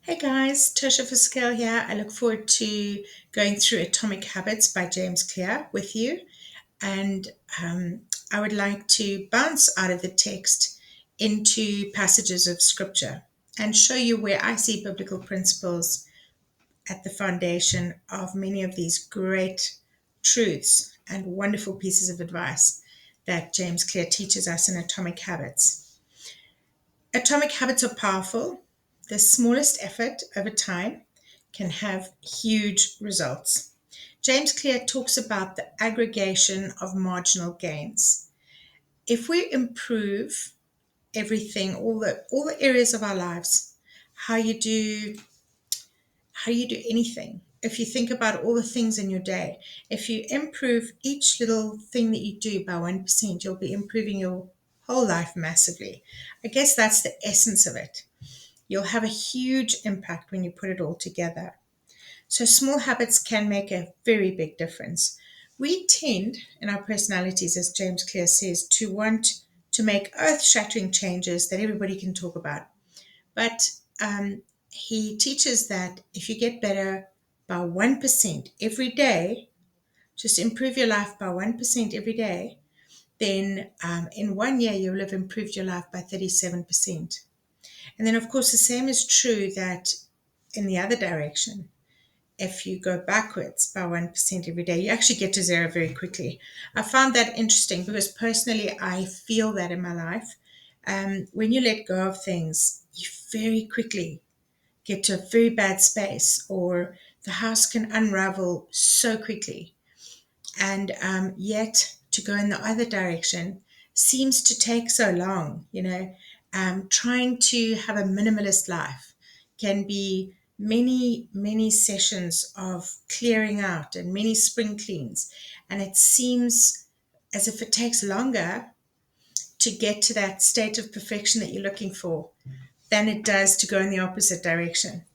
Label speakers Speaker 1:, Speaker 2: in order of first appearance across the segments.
Speaker 1: Hey guys, Tosha Fiskell here. I look forward to going through Atomic Habits by James Clear with you. And I would like to bounce out of the text into passages of scripture and show you where I see biblical principles at the foundation of many of these great truths and wonderful pieces of advice that James Clear teaches us in Atomic Habits. Atomic habits are powerful. The smallest effort over time can have huge results. James Clear talks about the aggregation of marginal gains. If we improve everything, all the areas of our lives, how you do anything, if you think about all the things in your day, if you improve each little thing that you do by 1%, you'll be improving your whole life massively. I guess that's the essence of it. You'll have a huge impact when you put it all together. So small habits can make a very big difference. We tend, in our personalities, as James Clear says, to want to make earth-shattering changes that everybody can talk about. But he teaches that if you get better by 1% every day, just improve your life by 1% every day, then in 1 year you'll have improved your life by 37%. And then, of course, the same is true that in the other direction. If you go backwards by 1% every day, you actually get to zero very quickly. I found that interesting because personally, I feel that in my life. When you let go of things, you very quickly get to a very bad space, or the house can unravel so quickly. And yet, to go in the other direction seems to take so long. Trying to have a minimalist life can be many, many sessions of clearing out and many spring cleans. And it seems as if it takes longer to get to that state of perfection that you're looking for than it does to go in the opposite direction.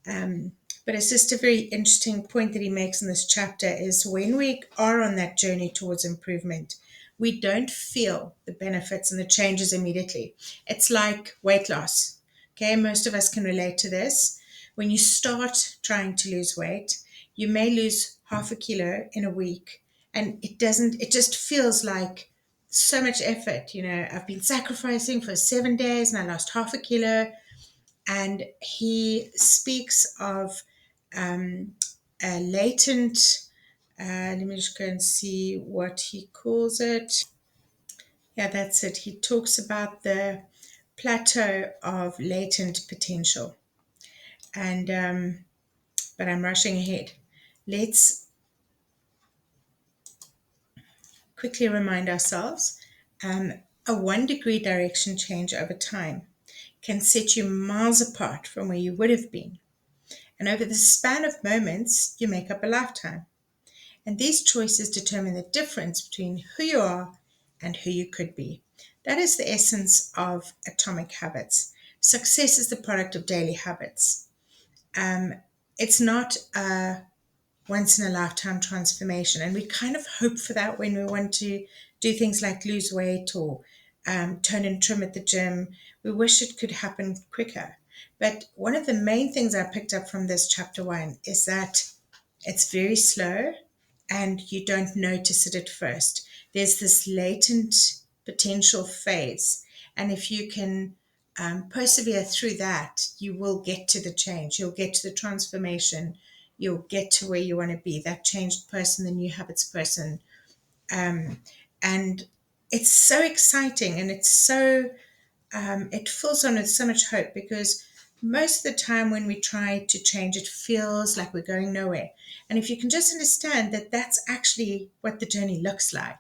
Speaker 1: Um, but it's just a very interesting point that he makes in this chapter is when we are on that journey towards improvement, we don't feel the benefits and the changes immediately. It's like weight loss. Okay, most of us can relate to this. When you start trying to lose weight, you may lose half a kilo in a week, and it just feels like so much effort. I've been sacrificing for 7 days and I lost half a kilo. And he speaks of a latent, let me just go and see what he calls it. Yeah, that's it. He talks about the plateau of latent potential. And, but I'm rushing ahead. Let's quickly remind ourselves a 1 degree direction change over time can set you miles apart from where you would have been. And over the span of moments, you make up a lifetime. And these choices determine the difference between who you are and who you could be. That is the essence of Atomic Habits. Success is the product of daily habits. It's not a once in a lifetime transformation. And we kind of hope for that when we want to do things like lose weight or tone and trim at the gym. We wish it could happen quicker. But one of the main things I picked up from this chapter 1 is that it's very slow and you don't notice it at first. There's this latent potential phase. And if you can persevere through that, you will get to the change. You'll get to the transformation. You'll get to where you want to be, that changed person, the new habits person. And it's so exciting, and it fills on with so much hope, because most of the time when we try to change, it feels like we're going nowhere. And if you can just understand that that's actually what the journey looks like,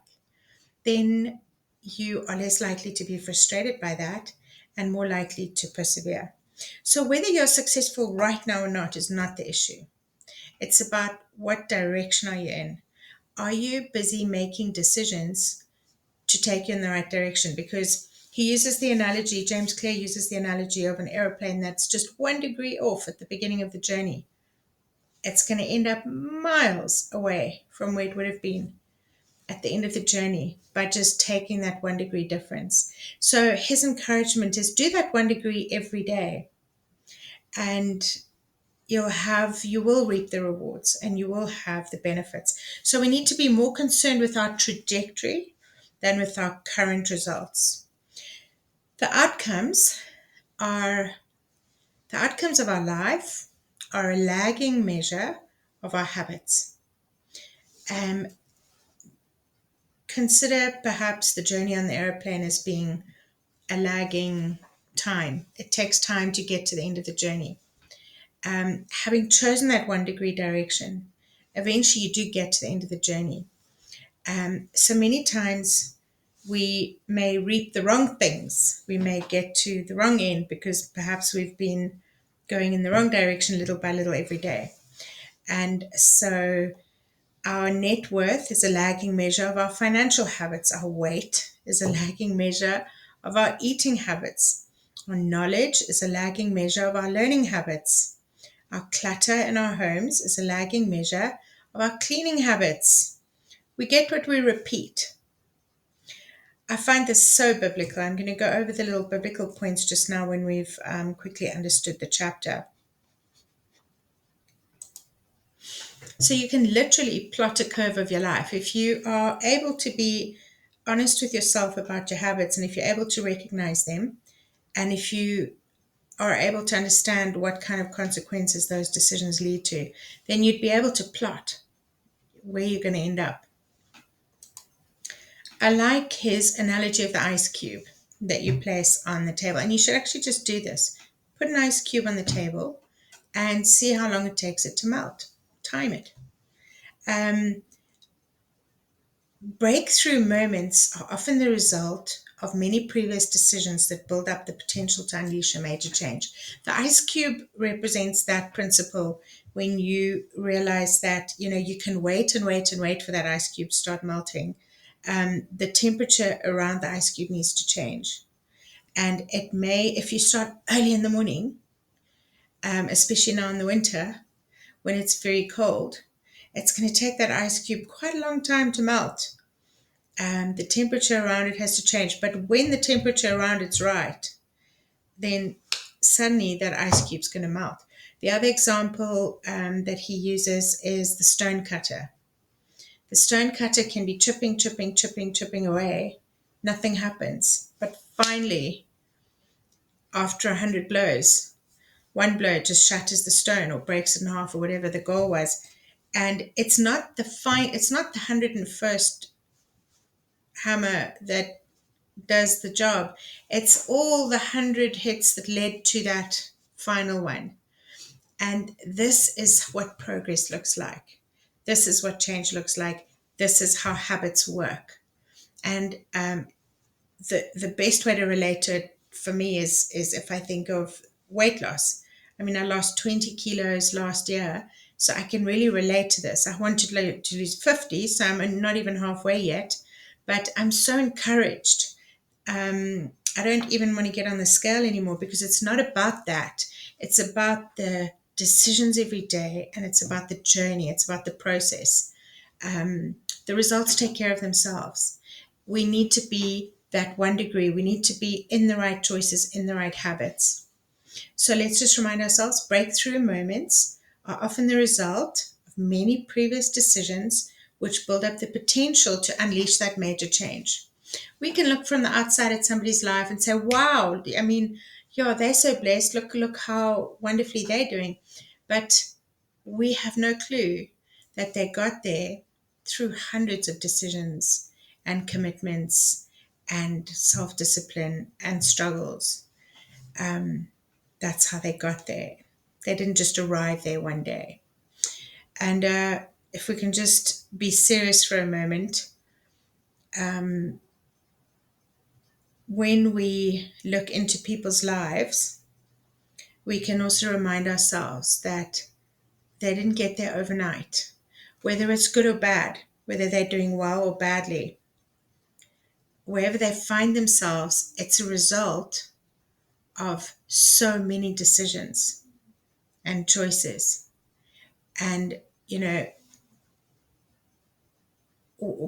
Speaker 1: then you are less likely to be frustrated by that and more likely to persevere. So whether you're successful right now or not is not the issue. It's about what direction are you in. Are you busy making decisions to take you in the right direction? Because he uses the analogy, James Clear uses the analogy of an aeroplane that's just 1 degree off at the beginning of the journey. It's going to end up miles away from where it would have been at the end of the journey by just taking that 1 degree difference. So his encouragement is do that 1 degree every day. and you will reap the rewards and you will have the benefits. So we need to be more concerned with our trajectory than with our current results. The outcomes are the outcomes of our life are a lagging measure of our habits. Um, Consider perhaps the journey on the airplane as being a lagging time. It takes time to get to the end of the journey. Having chosen that 1 degree direction, eventually you do get to the end of the journey. So many times we may reap the wrong things. We may get to the wrong end because perhaps we've been going in the wrong direction little by little every day. And so our net worth is a lagging measure of our financial habits. Our weight is a lagging measure of our eating habits. Our knowledge is a lagging measure of our learning habits. Our clutter in our homes is a lagging measure of our cleaning habits. We get what we repeat. I find this so biblical. I'm going to go over the little biblical points just now when we've quickly understood the chapter. So you can literally plot a curve of your life. If you are able to be honest with yourself about your habits, and if you're able to recognize them, and if you are able to understand what kind of consequences those decisions lead to, then you'd be able to plot where you're going to end up. I like his analogy of the ice cube that you place on the table. And you should actually just do this. Put an ice cube on the table and see how long it takes it to melt. Time it. Breakthrough moments are often the result of many previous decisions that build up the potential to unleash a major change. The ice cube represents that principle when you realize that, you can wait and wait and wait for that ice cube to start melting. The temperature around the ice cube needs to change. And it may, if you start early in the morning, especially now in the winter, when it's very cold, it's going to take that ice cube quite a long time to melt. The temperature around it has to change. But when the temperature around it's right, then suddenly that ice cube's going to melt. The other example that he uses is the stone cutter. The stone cutter can be chipping away. Nothing happens. But finally, after 100 blows, one blow just shatters the stone or breaks it in half or whatever the goal was. And it's not the 101st hammer that does the job. It's all the 100 hits that led to that final one. And this is what progress looks like. This is what change looks like. This is how habits work. And the best way to relate to it for me is if I think of weight loss. I mean, I lost 20 kilos last year, so I can really relate to this. I wanted to lose 50, so I'm not even halfway yet, but I'm so encouraged. I don't even want to get on the scale anymore because it's not about that. It's about the decisions every day, and it's about the journey. It's about the process. The results take care of themselves. We need to be that 1 degree. We need to be in the right choices, in the right habits. So let's just remind ourselves, breakthrough moments are often the result of many previous decisions which build up the potential to unleash that major change. We can look from the outside at somebody's life and say, wow, I mean, yeah, they're so blessed. Look how wonderfully they're doing. But we have no clue that they got there through hundreds of decisions and commitments and self-discipline and struggles. That's how they got there. They didn't just arrive there one day. And if we can just be serious for a moment, when we look into people's lives, we can also remind ourselves that they didn't get there overnight. Whether it's good or bad, whether they're doing well or badly, wherever they find themselves, it's a result of so many decisions and choices. And,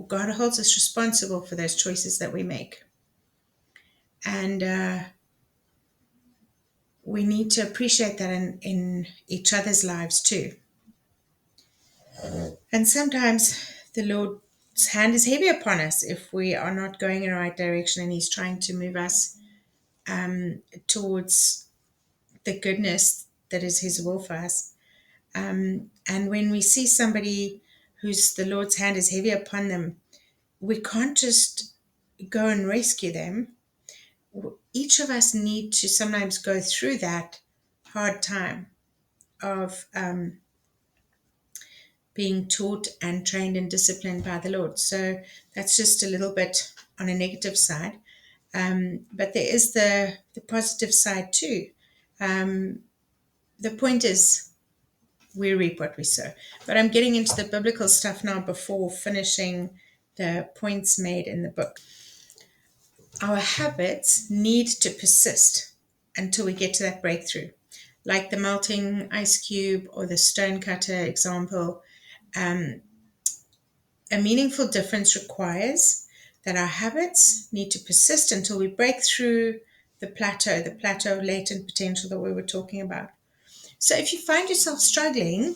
Speaker 1: God holds us responsible for those choices that we make. And we need to appreciate that in each other's lives too. And sometimes the Lord's hand is heavy upon us if we are not going in the right direction, and He's trying to move us towards the goodness that is His will for us. And when we see somebody whose the Lord's hand is heavy upon them, we can't just go and rescue them. Each of us need to sometimes go through that hard time of being taught and trained and disciplined by the Lord. So that's just a little bit on a negative side. But there is the positive side too. The point is, we reap what we sow. But I'm getting into the biblical stuff now before finishing the points made in the book. Our habits need to persist until we get to that breakthrough. Like the melting ice cube or the stone cutter example, a meaningful difference requires that our habits need to persist until we break through the plateau of latent potential that we were talking about. So if you find yourself struggling,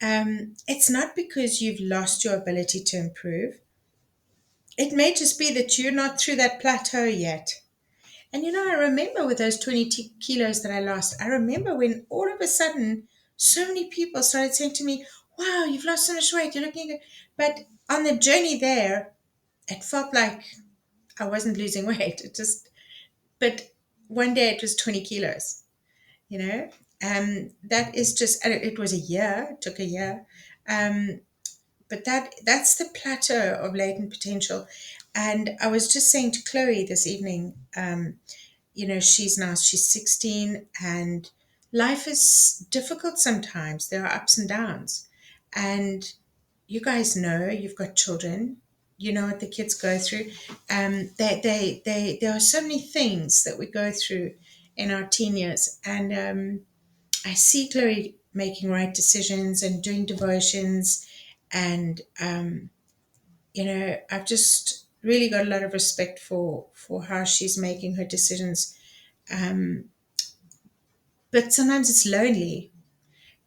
Speaker 1: it's not because you've lost your ability to improve. It may just be that you're not through that plateau yet. And I remember with those 20 kilos that I lost, I remember when all of a sudden so many people started saying to me, wow, you've lost so much weight, you're looking good. But on the journey there, it felt like I wasn't losing weight. But one day it was 20 kilos, that is just, and it was a year, it took a year. But that's the plateau of latent potential. And I was just saying to Chloe this evening, she's 16, and life is difficult sometimes. There are ups and downs. And you guys know, you've got children, you know what the kids go through. There are so many things that we go through in our teen years. And I see Chloe making right decisions and doing devotions. And, I've just really got a lot of respect for how she's making her decisions. But sometimes it's lonely.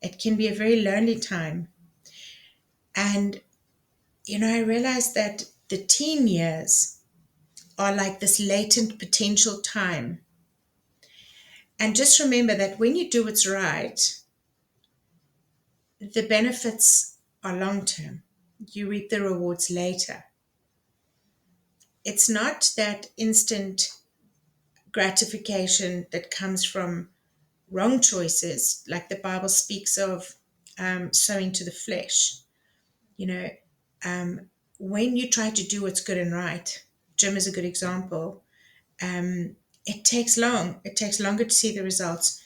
Speaker 1: It can be a very lonely time. And, I realized that the teen years are like this latent potential time. And just remember that when you do what's right, the benefits are long term. You reap the rewards later. It's not that instant gratification that comes from wrong choices, like the Bible speaks of sowing to the flesh. When you try to do what's good and right, Jim is a good example. It takes long. It takes longer to see the results.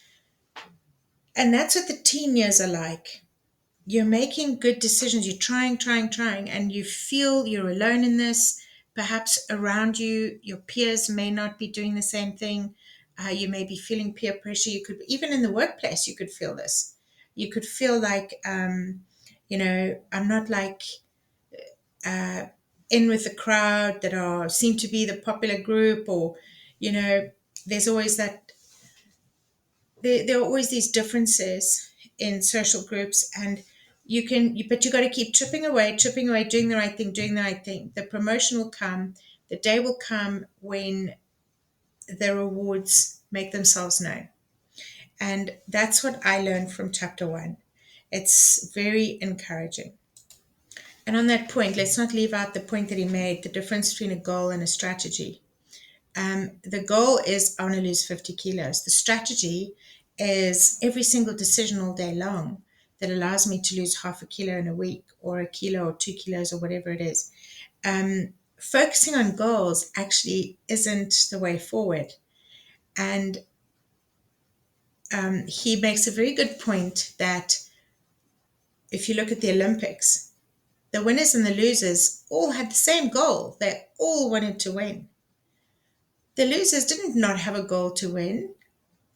Speaker 1: And that's what the teen years are like. You're making good decisions. You're trying, and you feel you're alone in this. Perhaps around you, your peers may not be doing the same thing. You may be feeling peer pressure. You could, even in the workplace, you could feel this. You could feel like, I'm not like in with the crowd that seem to be the popular group, or, there's always that. There are always these differences in social groups, and but you got to keep chipping away, doing the right thing. The promotion will come. The day will come when the rewards make themselves known. And that's what I learned from chapter 1. It's very encouraging. And on that point, let's not leave out the point that he made, the difference between a goal and a strategy. The goal is, I want to lose 50 kilos. The strategy is every single decision all day long that allows me to lose half a kilo in a week, or a kilo or 2 kilos, or whatever it is. Focusing on goals actually isn't the way forward. And he makes a very good point that if you look at the Olympics, the winners and the losers all had the same goal. They all wanted to win. The losers didn't not have a goal to win.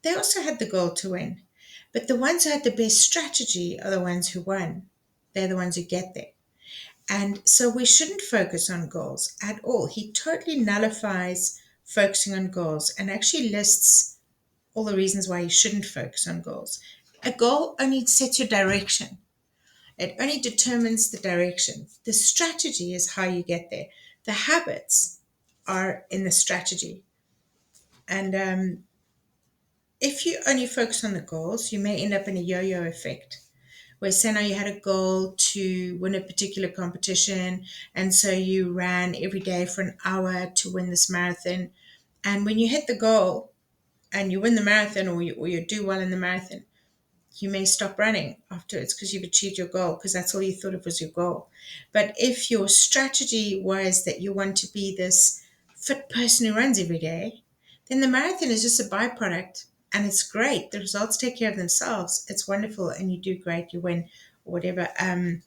Speaker 1: They also had the goal to win. But the ones who had the best strategy are the ones who won. They're the ones who get there. And so we shouldn't focus on goals at all. He totally nullifies focusing on goals and actually lists all the reasons why you shouldn't focus on goals. A goal only sets your direction. It only determines the direction. The strategy is how you get there. The habits are in the strategy. And if you only focus on the goals, you may end up in a yo-yo effect, where say now you had a goal to win a particular competition, and so you ran every day for an hour to win this marathon. And when you hit the goal and you win the marathon, or you do well in the marathon, you may stop running afterwards because you've achieved your goal, because that's all you thought of was your goal. But if your strategy was that you want to be this fit person who runs every day, then the marathon is just a byproduct, and it's great. The results take care of themselves. It's wonderful, and you do great, you win, or whatever. And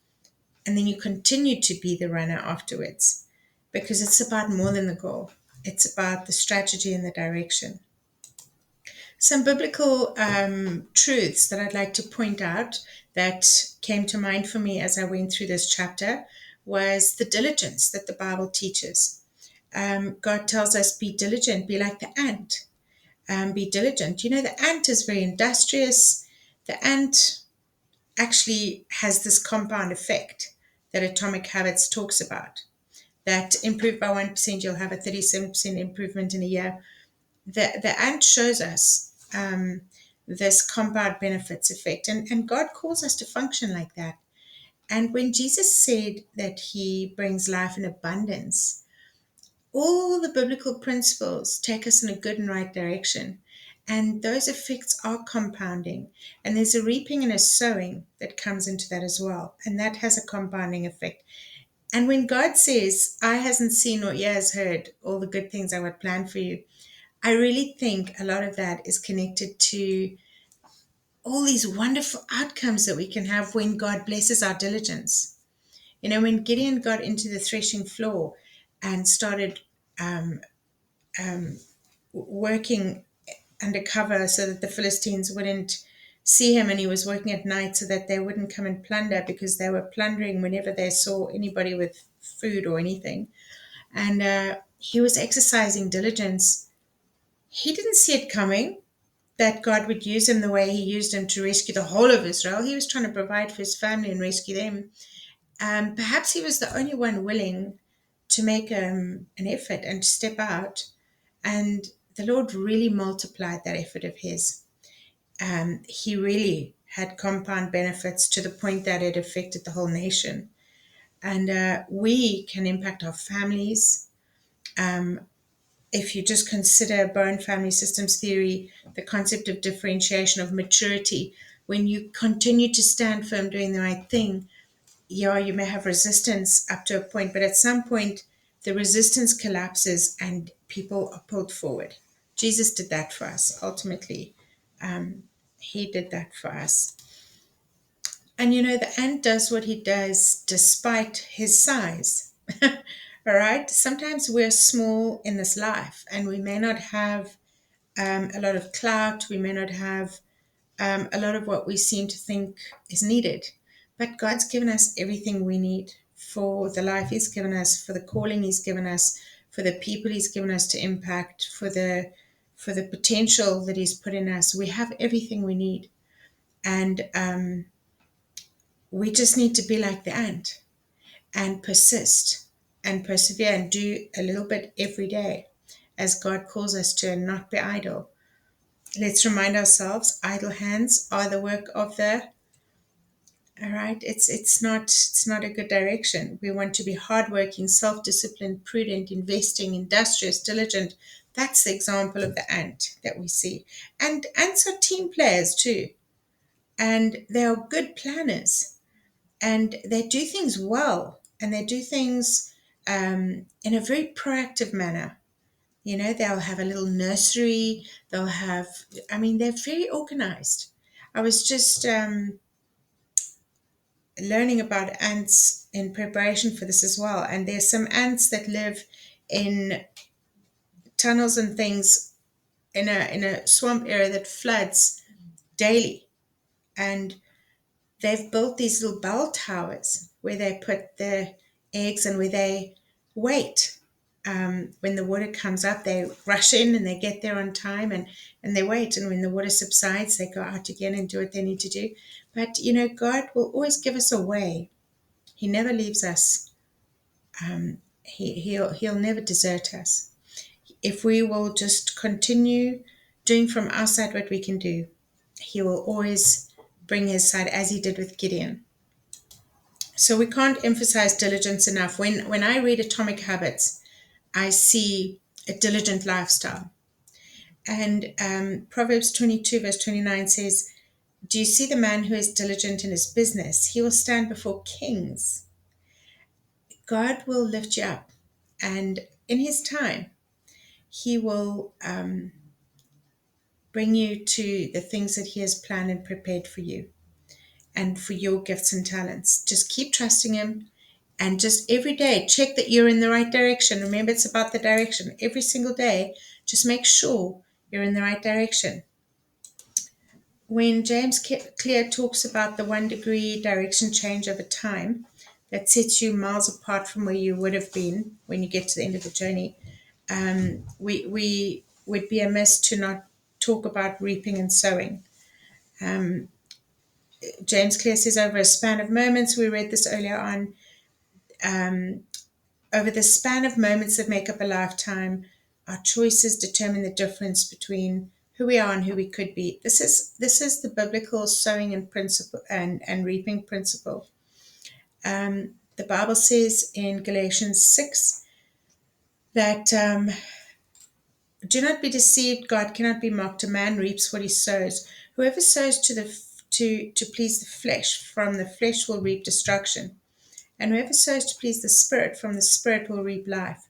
Speaker 1: then you continue to be the runner afterwards, because it's about more than the goal. It's about the strategy and the direction. Some biblical truths that I'd like to point out that came to mind for me as I went through this chapter was the diligence that the Bible teaches. God tells us, be diligent, be like the ant, be diligent. You know, the ant is very industrious. The ant actually has this compound effect that Atomic Habits talks about, that improved by 1%, you'll have a 37% improvement in a year. The ant shows us this compound benefits effect, and God calls us to function like that. And when Jesus said that he brings life in abundance, all the biblical principles take us in a good and right direction, and those effects are compounding, and there's a reaping and a sowing that comes into that as well, and that has a compounding effect. And when God says, eye hasn't seen nor ear has heard all the good things I would plan for you, I really think a lot of that is connected to all these wonderful outcomes that we can have when God blesses our diligence. You know, when Gideon got into the threshing floor and started um, working undercover so that the Philistines wouldn't see him, and he was working at night so that they wouldn't come and plunder, because they were plundering whenever they saw anybody with food or anything. And he was exercising diligence. He didn't see it coming, that God would use him the way he used him to rescue the whole of Israel. He was trying to provide for his family and rescue them. Perhaps he was the only one willing to make an effort and to step out. And the Lord really multiplied that effort of his. He really had compound benefits to the point that it affected the whole nation. And we can impact our families. If you just consider Bowen family systems theory, the concept of differentiation, of maturity, when you continue to stand firm doing the right thing, yeah, you may have resistance up to a point, but at some point the resistance collapses and people are pulled forward. Jesus did that for us. Ultimately, he did that for us. And you know, the ant does what he does despite his size. All right. Sometimes we're small in this life, and we may not have a lot of clout. We may not have a lot of what we seem to think is needed. But God's given us everything we need for the life He's given us, for the calling He's given us, for the people He's given us to impact, for the potential that He's put in us. We have everything we need, and we just need to be like the ant and persist and persevere and do a little bit every day as God calls us to, and not be idle. Let's remind ourselves, idle hands are the work of the, all right, it's not a good direction. We want to be hardworking, self-disciplined, prudent, investing, industrious, diligent. That's the example of the ant that we see. And ants are team players too. And they are good planners. And they do things well. And they do things in a very proactive manner. You know, they'll have a little nursery. They'll have, I mean, they're very organized. I was just learning about ants in preparation for this as well. And there's some ants that live in tunnels and things in a swamp area that floods daily. And they've built these little bell towers where they put their eggs and where they wait when the water comes up, they rush in and they get there on time, and they wait. And when the water subsides, they go out again and do what they need to do. But, God will always give us a way. He never leaves us. He'll never desert us. If we will just continue doing from our side what we can do, he will always bring his side, as he did with Gideon. So we can't emphasize diligence enough. When I read Atomic Habits, I see a diligent lifestyle. And Proverbs 22 verse 29 says, do you see the man who is diligent in his business? He will stand before kings. God will lift you up, and in his time, he will bring you to the things that he has planned and prepared for you and for your gifts and talents. Just keep trusting him, and just every day check that you're in the right direction. Remember, it's about the direction. Every single day, just make sure you're in the right direction. When James Clear talks about the 1 degree direction change over time, that sets you miles apart from where you would have been when you get to the end of the journey, we would be amiss to not talk about reaping and sowing. James Clear says, over a span of moments, we read this earlier on, over the span of moments that make up a lifetime, our choices determine the difference between who we are and who we could be. This is the biblical sowing and principle and reaping principle. The Bible says in Galatians 6 that do not be deceived, God cannot be mocked. A man reaps what he sows. Whoever sows to please the flesh, from the flesh will reap destruction. And whoever sows to please the Spirit, from the Spirit will reap life.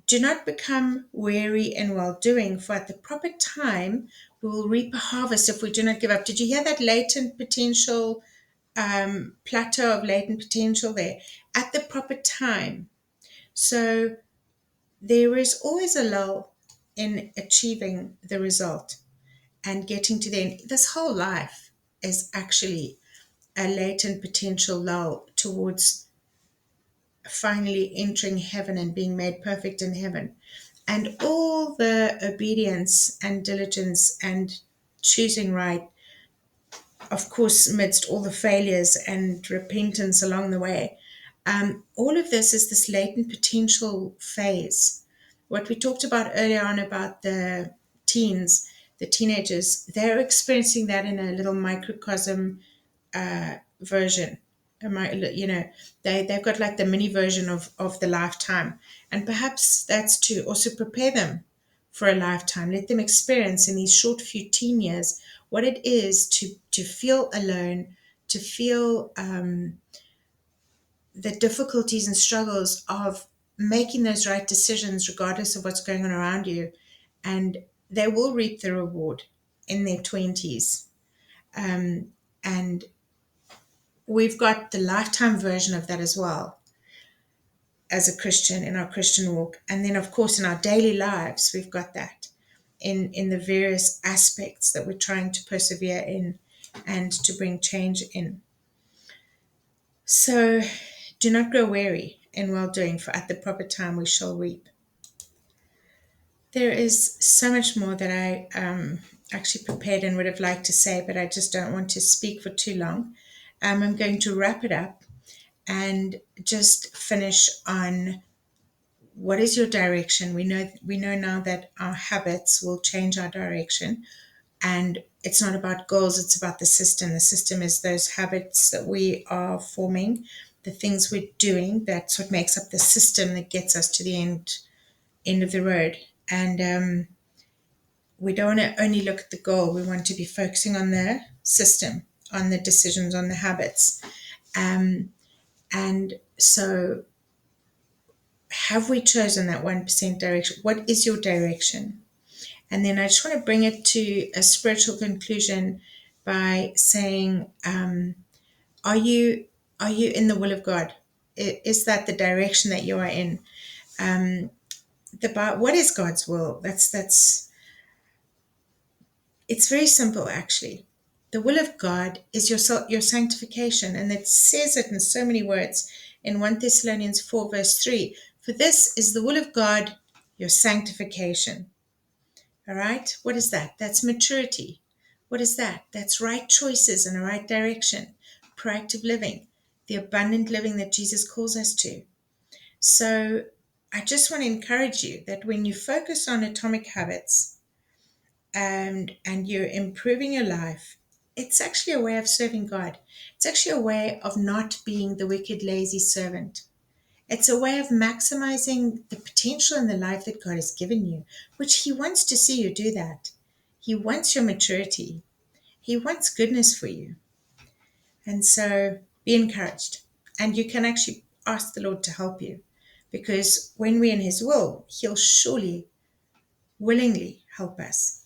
Speaker 1: Do not become weary in well-doing, for at the proper time we will reap a harvest if we do not give up. Did you hear that latent potential, plateau of latent potential there? At the proper time. So there is always a lull in achieving the result and getting to the end. This whole life is actually a latent potential lull towards finally entering heaven and being made perfect in heaven. And all the obedience and diligence and choosing right, of course, amidst all the failures and repentance along the way, all of this is this latent potential phase. What we talked about earlier on about the teens, the teenagers, they're experiencing that in a little microcosm version. They've got like the mini version of the lifetime. And perhaps that's to also prepare them for a lifetime. Let them experience in these short few teen years what it is to feel alone, to feel the difficulties and struggles of making those right decisions regardless of what's going on around you. And they will reap the reward in their 20s. And we've got the lifetime version of that as well as a Christian in our Christian walk. And then, of course, in our daily lives, we've got that in the various aspects that we're trying to persevere in and to bring change in. So do not grow weary in well-doing, for at the proper time we shall reap. There is so much more that I actually prepared and would have liked to say, but I just don't want to speak for too long. I'm going to wrap it up and just finish on what is your direction. We know now that our habits will change our direction, and it's not about goals, it's about the system. The system is those habits that we are forming, the things we're doing. That's what makes up the system that gets us to the end of the road. And we don't want to only look at the goal. We want to be focusing on the system, on the decisions, on the habits. And so have we chosen that 1% direction? What is your direction? And then I just want to bring it to a spiritual conclusion by saying, are you in the will of God? Is that the direction that you are in? What is God's will? It's very simple, actually. The will of God is your sanctification, and it says it in so many words in 1 Thessalonians 4 verse 3. For this is the will of God, your sanctification. All right? What is that? That's maturity. What is that? That's right choices in a right direction, proactive living, the abundant living that Jesus calls us to. So I just want to encourage you that when you focus on atomic habits and you're improving your life, it's actually a way of serving God. It's actually a way of not being the wicked, lazy servant. It's a way of maximizing the potential in the life that God has given you, which He wants to see you do that. He wants your maturity. He wants goodness for you. And so be encouraged. And you can actually ask the Lord to help you, because when we're in His will, He'll surely, willingly help us.